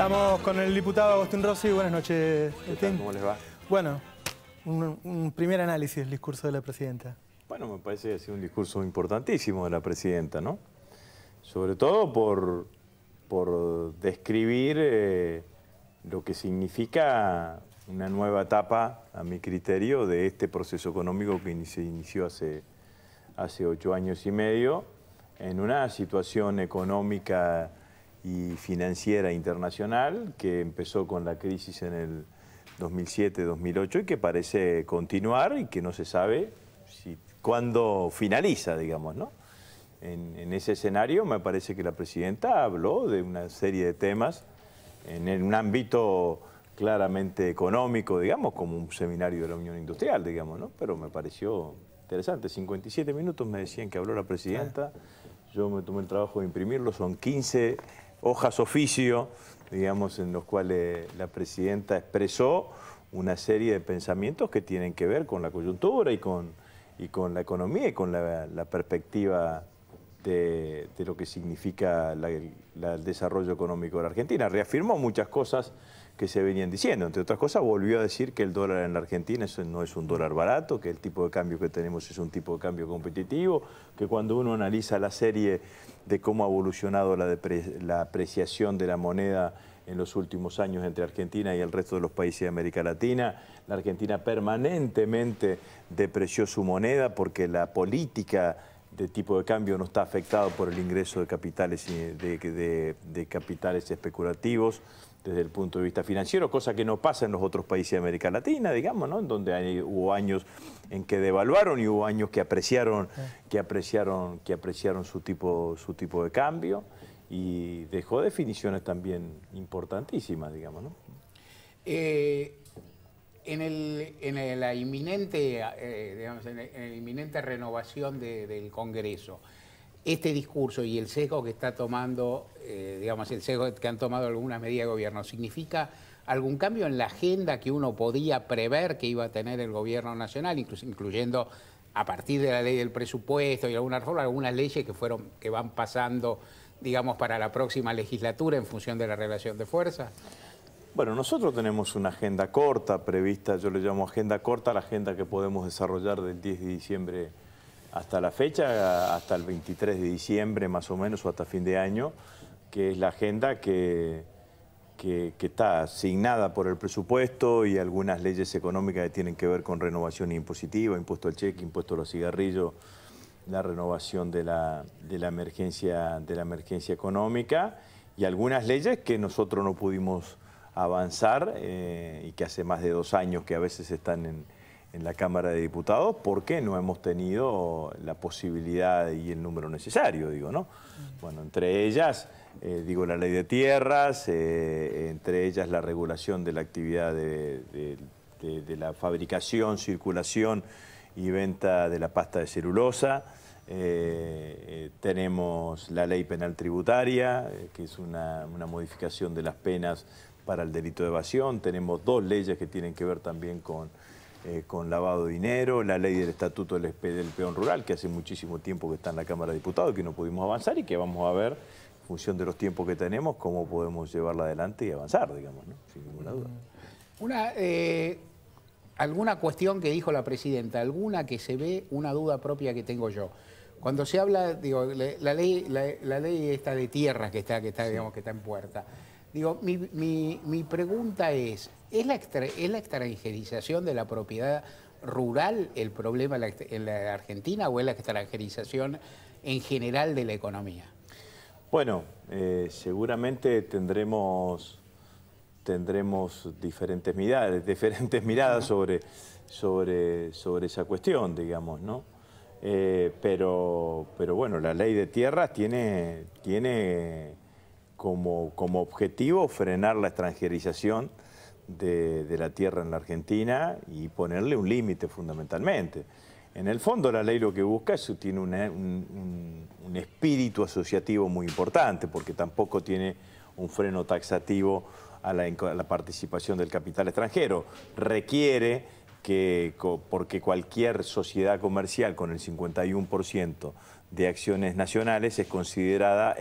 Estamos con el diputado Agustín Rossi. Buenas noches, Agustín. ¿Cómo les va? Bueno, un primer análisis del discurso de la presidenta. Bueno, me parece que ha sido un discurso importantísimo de la presidenta, ¿no? Sobre todo por describir lo que significa una nueva etapa, a mi criterio, de este proceso económico que se inició hace 8 años y medio, en una situación económica y financiera internacional que empezó con la crisis en el 2007-2008 y que parece continuar y que no se sabe cuándo finaliza, digamos, ¿no? En ese escenario me parece que la presidenta habló de una serie de temas en un ámbito claramente económico, digamos, como un seminario de la Unión Industrial, digamos, ¿no? Pero me pareció interesante. 57 minutos me decían que habló la presidenta. Yo me tomé el trabajo de imprimirlo. Son 15 hojas oficio, digamos, en los cuales la presidenta expresó una serie de pensamientos que tienen que ver con la coyuntura y con la economía y con la perspectiva de lo que significa el desarrollo económico de la Argentina. Reafirmó muchas cosas que se venían diciendo. Entre otras cosas, volvió a decir que el dólar en la Argentina no es un dólar barato, que el tipo de cambio que tenemos es un tipo de cambio competitivo, que cuando uno analiza la serie de cómo ha evolucionado la apreciación de la moneda en los últimos años entre Argentina y el resto de los países de América Latina, la Argentina permanentemente depreció su moneda porque la política de tipo de cambio no está afectado por el ingreso de capitales, de capitales especulativos desde el punto de vista financiero, cosa que no pasa en los otros países de América Latina, digamos, ¿no? En donde hubo años en que devaluaron y hubo años que apreciaron su tipo de cambio y dejó definiciones también importantísimas, digamos, ¿no? En la inminente, en la inminente renovación del Congreso, este discurso y el sesgo que está tomando, el sesgo que han tomado algunas medidas de gobierno, ¿significa algún cambio en la agenda que uno podía prever que iba a tener el gobierno nacional, incluyendo a partir de la ley del presupuesto y alguna reforma, algunas leyes que van pasando, digamos, para la próxima legislatura en función de la relación de fuerzas? Bueno, nosotros tenemos una agenda corta prevista, yo le llamo agenda corta, la agenda que podemos desarrollar del 10 de diciembre hasta la fecha, hasta el 23 de diciembre más o menos, o hasta fin de año, que es la agenda que está asignada por el presupuesto y algunas leyes económicas que tienen que ver con renovación impositiva, impuesto al cheque, impuesto a los cigarrillos, la renovación de la emergencia económica y algunas leyes que nosotros no pudimos avanzar y que hace más de 2 años que a veces están en la Cámara de Diputados porque no hemos tenido la posibilidad y el número necesario, digo, ¿no? Bueno, entre ellas, la ley de tierras, entre ellas la regulación de la actividad de la fabricación, circulación y venta de la pasta de celulosa. Tenemos la ley penal tributaria, que es una modificación de las penas para el delito de evasión. Tenemos 2 leyes que tienen que ver también con lavado de dinero, la ley del Estatuto del Peón Rural, que hace muchísimo tiempo que está en la Cámara de Diputados, que no pudimos avanzar y que vamos a ver, en función de los tiempos que tenemos, cómo podemos llevarla adelante y avanzar, digamos, ¿no? Sin ninguna duda. ¿Alguna cuestión que dijo la presidenta, alguna que se ve, una duda propia que tengo yo? Cuando se habla, digo, la ley esta de tierras que está en puerta. Digo, mi pregunta ¿es la extranjerización de la propiedad rural el problema en la Argentina o es la extranjerización en general de la economía? Bueno, seguramente tendremos diferentes miradas sobre esa cuestión, digamos, ¿no? Pero bueno, la ley de tierras tiene como objetivo frenar la extranjerización de la tierra en la Argentina y ponerle un límite fundamentalmente. En el fondo la ley lo que busca tiene un espíritu asociativo muy importante porque tampoco tiene un freno taxativo a la participación del capital extranjero. Requiere porque cualquier sociedad comercial con el 51% de acciones nacionales es considerada,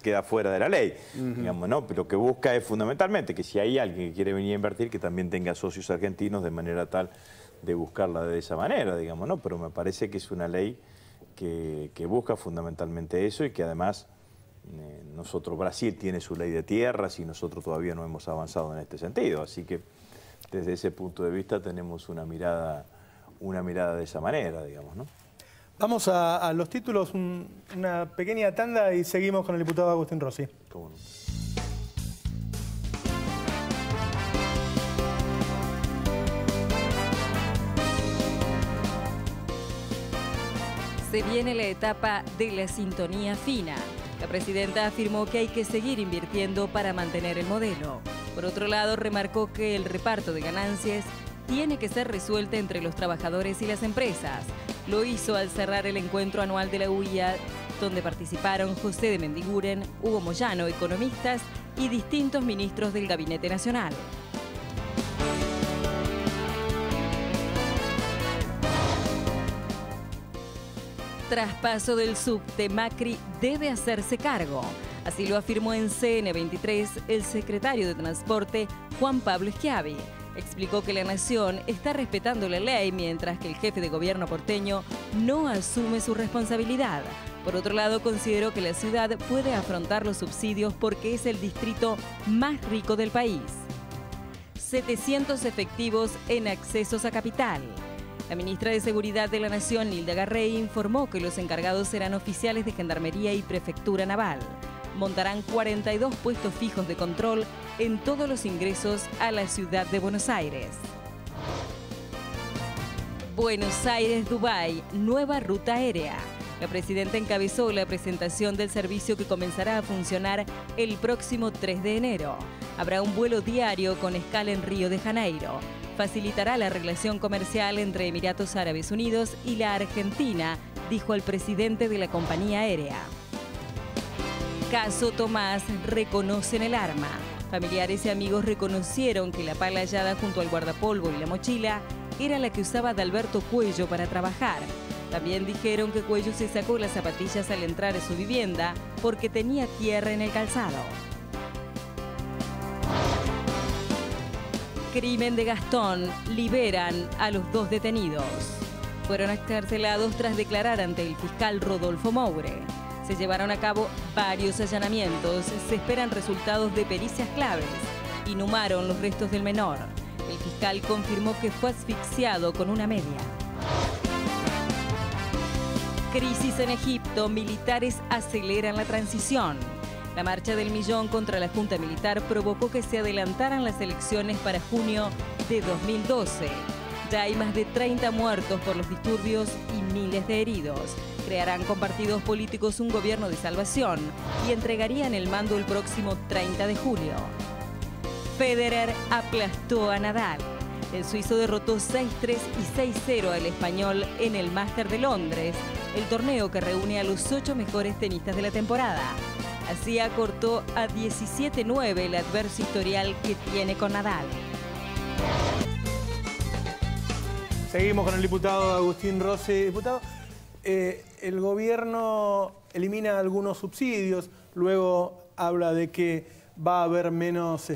queda fuera de la ley, digamos, ¿no? Pero lo que busca es fundamentalmente que si hay alguien que quiere venir a invertir, que también tenga socios argentinos de manera tal de buscarla de esa manera, digamos, ¿no? Pero me parece que es una ley que busca fundamentalmente eso y que además Brasil tiene su ley de tierras y nosotros todavía no hemos avanzado en este sentido, así que desde ese punto de vista tenemos una mirada de esa manera, digamos, ¿no? Vamos a los títulos, una pequeña tanda y seguimos con el diputado Agustín Rossi. ¿Cómo no? Se viene la etapa de la sintonía fina. La presidenta afirmó que hay que seguir invirtiendo para mantener el modelo. Por otro lado, remarcó que el reparto de ganancias tiene que ser resuelta entre los trabajadores y las empresas. Lo hizo al cerrar el encuentro anual de la UIA, donde participaron José de Mendiguren, Hugo Moyano, economistas y distintos ministros del Gabinete Nacional. Traspaso del subte, Macri debe hacerse cargo. Así lo afirmó en CN23 el secretario de Transporte, Juan Pablo Schiavi. Explicó que la nación está respetando la ley mientras que el jefe de gobierno porteño no asume su responsabilidad. Por otro lado, consideró que la ciudad puede afrontar los subsidios porque es el distrito más rico del país. 700 efectivos en accesos a capital. La ministra de Seguridad de la Nación, Nilda Garrey, informó que los encargados serán oficiales de Gendarmería y Prefectura Naval. Montarán 42 puestos fijos de control en todos los ingresos a la ciudad de Buenos Aires. Buenos Aires-Dubái, nueva ruta aérea. La presidenta encabezó la presentación del servicio que comenzará a funcionar el próximo 3 de enero. Habrá un vuelo diario con escala en Río de Janeiro. Facilitará la relación comercial entre Emiratos Árabes Unidos y la Argentina, dijo el presidente de la compañía aérea. Caso Tomás, reconocen el arma. Familiares y amigos reconocieron que la pala hallada junto al guardapolvo y la mochila era la que usaba Adalberto Cuello para trabajar. También dijeron que Cuello se sacó las zapatillas al entrar a su vivienda porque tenía tierra en el calzado. Crimen de Gastón, liberan a los 2 detenidos. Fueron excarcelados tras declarar ante el fiscal Rodolfo Moure. Se llevaron a cabo varios allanamientos, se esperan resultados de pericias claves. Inhumaron los restos del menor. El fiscal confirmó que fue asfixiado con una media. Crisis en Egipto, militares aceleran la transición. La marcha del millón contra la Junta Militar provocó que se adelantaran las elecciones para junio de 2012. Ya hay más de 30 muertos por los disturbios y miles de heridos. Crearán con partidos políticos un gobierno de salvación y entregarían el mando el próximo 30 de julio. Federer aplastó a Nadal. El suizo derrotó 6-3 y 6-0 al español en el Máster de Londres, el torneo que reúne a los 8 mejores tenistas de la temporada. Así acortó a 17-9 el adverso historial que tiene con Nadal. Seguimos con el diputado Agustín Rossi. Diputado, el gobierno elimina algunos subsidios, luego habla de que va a haber menos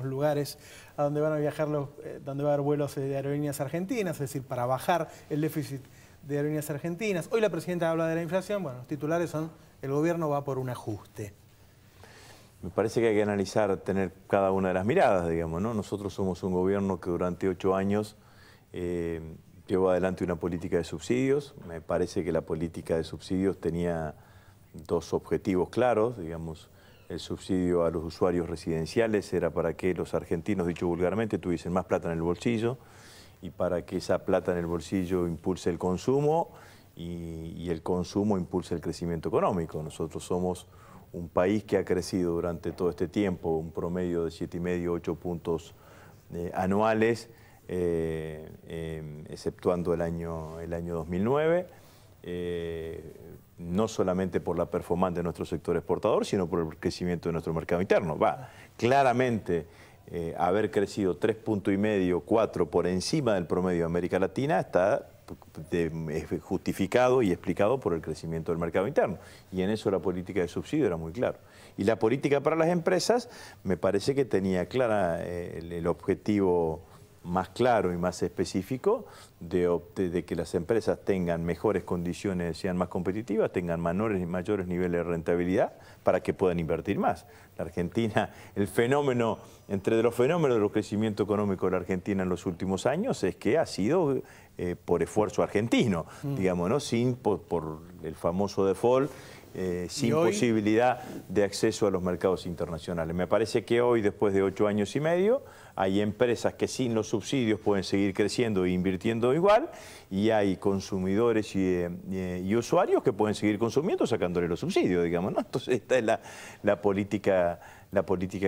lugares a donde van a viajar donde va a haber vuelos de aerolíneas argentinas, es decir, para bajar el déficit de aerolíneas argentinas. Hoy la presidenta habla de la inflación, bueno, los titulares son: el gobierno va por un ajuste. Me parece que hay que analizar, tener cada una de las miradas, digamos, ¿no? Nosotros somos un gobierno que durante 8 años llevó adelante una política de subsidios. Me parece que la política de subsidios tenía 2 objetivos claros, digamos. El subsidio a los usuarios residenciales era para que los argentinos, dicho vulgarmente, tuviesen más plata en el bolsillo y para que esa plata en el bolsillo impulse el consumo y el consumo impulse el crecimiento económico. Nosotros somos un país que ha crecido durante todo este tiempo, un promedio de 7,5, 8 puntos anuales, exceptuando el año 2009. No solamente por la performance de nuestro sector exportador, sino por el crecimiento de nuestro mercado interno. Claramente, haber crecido 3,5, 4 por encima del promedio de América Latina está justificado y explicado por el crecimiento del mercado interno. Y en eso la política de subsidio era muy claro. Y la política para las empresas me parece que tenía clara el objetivo más claro y más específico de que las empresas tengan mejores condiciones, sean más competitivas, tengan mayores niveles de rentabilidad para que puedan invertir más. La Argentina, entre los fenómenos del crecimiento económico de la Argentina en los últimos años es que ha sido por esfuerzo argentino, digamos, ¿no? Por el famoso default, sin posibilidad de acceso a los mercados internacionales. Me parece que hoy, después de 8 años y medio, hay empresas que sin los subsidios pueden seguir creciendo e invirtiendo igual, y hay consumidores y usuarios que pueden seguir consumiendo sacándole los subsidios, digamos, ¿no? Entonces esta es la política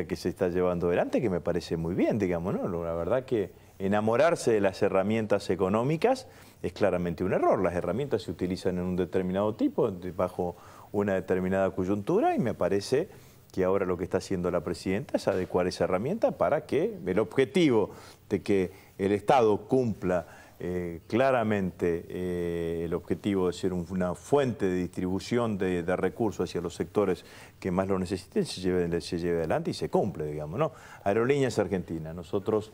que se está llevando adelante, que me parece muy bien, digamos, ¿no? La verdad que enamorarse de las herramientas económicas es claramente un error. Las herramientas se utilizan en un determinado tipo, bajo una determinada coyuntura, y me parece que ahora lo que está haciendo la presidenta es adecuar esa herramienta para que el objetivo de que el Estado cumpla claramente el objetivo de ser una fuente de distribución de recursos hacia los sectores que más lo necesiten se lleve adelante y se cumple, digamos, ¿no? Aerolíneas Argentinas, nosotros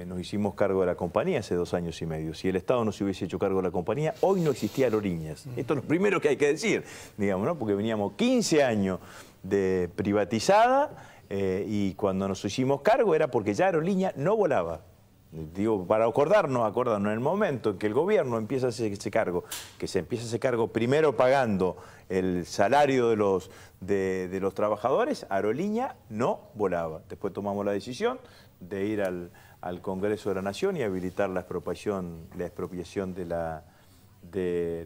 nos hicimos cargo de la compañía hace 2 años y medio. Si el Estado no se hubiese hecho cargo de la compañía, hoy no existía Aerolíneas. Esto es lo primero que hay que decir, digamos, ¿no? Porque veníamos 15 años de privatizada y cuando nos hicimos cargo era porque ya Aerolínea no volaba. Digo, para acordarnos en el momento en que el gobierno empieza a hacerse cargo, que se empieza a hacer cargo primero pagando el salario de los trabajadores, Aerolínea no volaba. Después tomamos la decisión de ir al Congreso de la Nación y habilitar la expropiación de la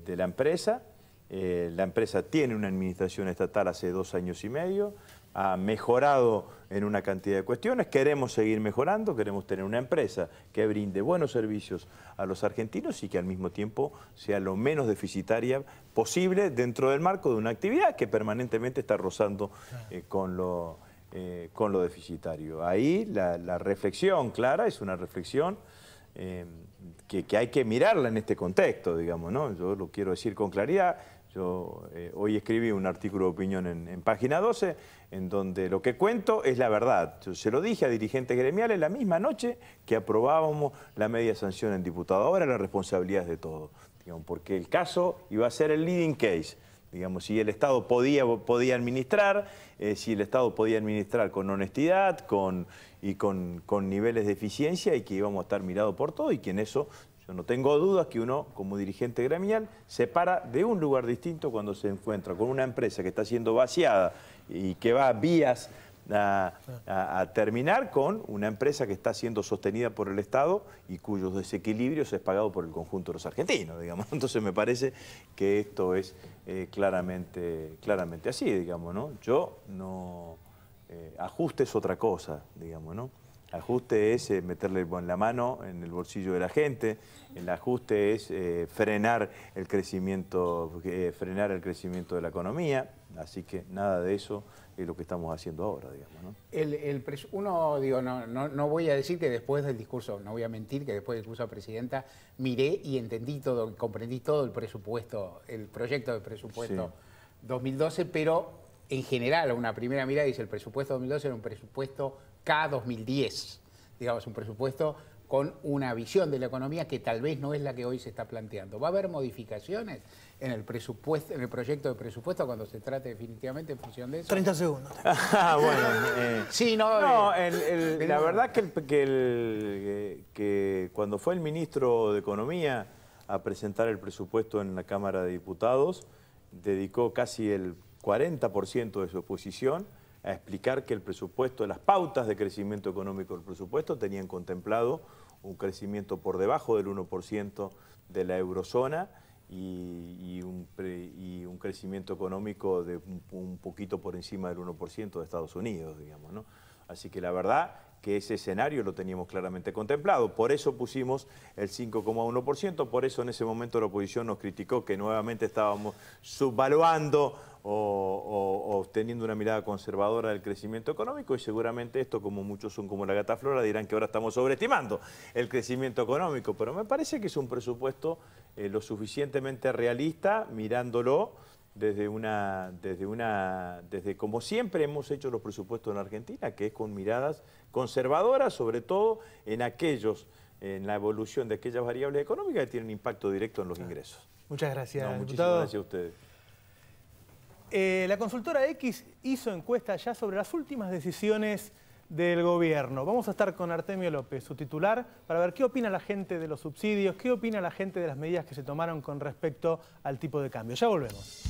empresa. La empresa tiene una administración estatal hace 2 años y medio, ha mejorado en una cantidad de cuestiones, queremos seguir mejorando, queremos tener una empresa que brinde buenos servicios a los argentinos y que al mismo tiempo sea lo menos deficitaria posible dentro del marco de una actividad que permanentemente está rozando con lo deficitario. Ahí la reflexión clara es una reflexión que hay que mirarla en este contexto, digamos, ¿no? Yo lo quiero decir con claridad. Yo hoy escribí un artículo de opinión en Página 12, en donde lo que cuento es la verdad. Yo se lo dije a dirigentes gremiales la misma noche que aprobábamos la media sanción en diputado. Ahora la responsabilidad es de todos, digamos, porque el caso iba a ser el leading case. Digamos, si el Estado podía administrar, si el Estado podía administrar con honestidad y con niveles de eficiencia, y que íbamos a estar mirados por todo, y que en eso yo no tengo dudas que uno, como dirigente gremial, se para de un lugar distinto cuando se encuentra con una empresa que está siendo vaciada y que va vías a terminar con una empresa que está siendo sostenida por el Estado y cuyos desequilibrios es pagado por el conjunto de los argentinos, digamos. Entonces me parece que esto es claramente así, digamos, ¿no? Yo no... ajuste es otra cosa, digamos, ¿no? Ajuste es meterle la mano en el bolsillo de la gente, el ajuste es frenar el crecimiento de la economía, así que nada de eso es lo que estamos haciendo ahora, digamos, ¿no? No voy a decir que después del discurso, no voy a mentir que después del discurso de la presidenta miré y entendí todo, comprendí todo el presupuesto, el proyecto de presupuesto 2012, pero en general, una primera mirada dice el presupuesto 2012 era un presupuesto K-2010, digamos, un presupuesto con una visión de la economía que tal vez no es la que hoy se está planteando. ¿Va a haber modificaciones en el presupuesto, en el proyecto de presupuesto cuando se trate definitivamente en función de eso? 30 segundos. La verdad que cuando fue el ministro de Economía a presentar el presupuesto en la Cámara de Diputados, dedicó casi el 40% de su exposición a explicar que el presupuesto, las pautas de crecimiento económico del presupuesto tenían contemplado un crecimiento por debajo del 1% de la eurozona y un crecimiento económico de un poquito por encima del 1% de Estados Unidos, digamos, ¿no? Así que la verdad que ese escenario lo teníamos claramente contemplado. Por eso pusimos el 5,1%, por eso en ese momento la oposición nos criticó que nuevamente estábamos subvaluando o teniendo una mirada conservadora del crecimiento económico, y seguramente esto, como muchos son como la gata Flora, dirán que ahora estamos sobreestimando el crecimiento económico, pero me parece que es un presupuesto lo suficientemente realista, mirándolo desde como siempre hemos hecho los presupuestos en Argentina, que es con miradas conservadoras, sobre todo en la evolución de aquellas variables económicas que tienen impacto directo en los ingresos. Muchas gracias, Muchísimas diputado. gracias a ustedes. La consultora X hizo encuesta ya sobre las últimas decisiones del gobierno. Vamos a estar con Artemio López, su titular, para ver qué opina la gente de los subsidios, qué opina la gente de las medidas que se tomaron con respecto al tipo de cambio. Ya volvemos.